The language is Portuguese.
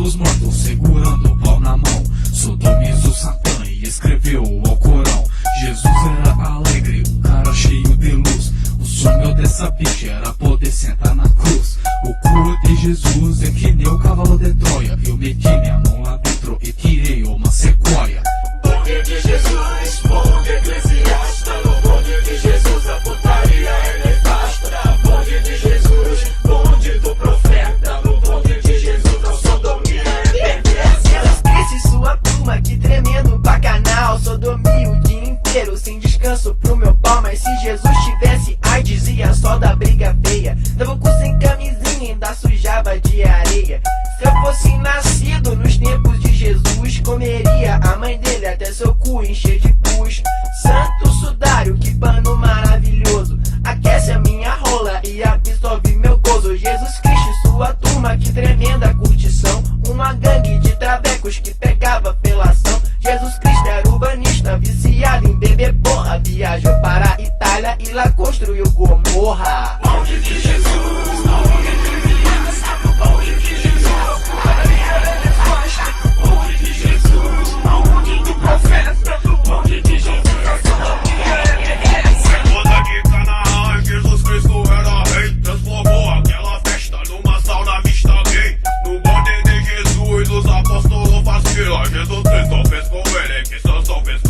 dos mortos, segurando o pau na mão. Sodomizou Satã e escreveu o Alcorão. Jesus era alegre, um cara cheio de luz. O sonho dessa bicha era poder sentar na cruz. O cu de Jesus é que nem o cavalo de Troia. Eu meti minha mão lá dentro e tirei uma sequoia. Bonde de Jesus, bonde eclesiasta. No bonde de Jesus a putaria é nefasta. Bonde de Jesus, bonde do profeta. No bonde de Jesus a sodomia é perversa. Jesus Cristo e sua turma, que tremendo bacanal. Sodomia o dia inteiro, sem descanso pro meu pau. Mas se Jesus tivesse AIDS, ia só da briga feia. Dava o cu sem camisinha, ainda sujava de areia. Se eu fosse nascido nos tempos de Jesus, comeria a mãe dele até seu cu encher de pus. Santo sudário, que pano maravilhoso, aquece a minha rola e absorve meu gozo. Jesus Cristo e sua turma, que tremenda curtição. Uma gangue de travecos que pegava felação. Jesus Cristo era urbanista, viciado em beber porra. Viajou para a Itália e lá construiu Gomorra. Bonde de Jesus, bonde eclesiasta. Bonde de Jesus a putaria é nefasta. Bonde de Jesus, bonde do profeta. Bonde de Jesus a sodomia é perversa. Boda de Canaã, Jesus Cristo era rei. Transformou aquela festa numa sauna mista gay. No bonde de Jesus, os apóstolos faz fila. Jesus Cristo fez com ele que Sansão fez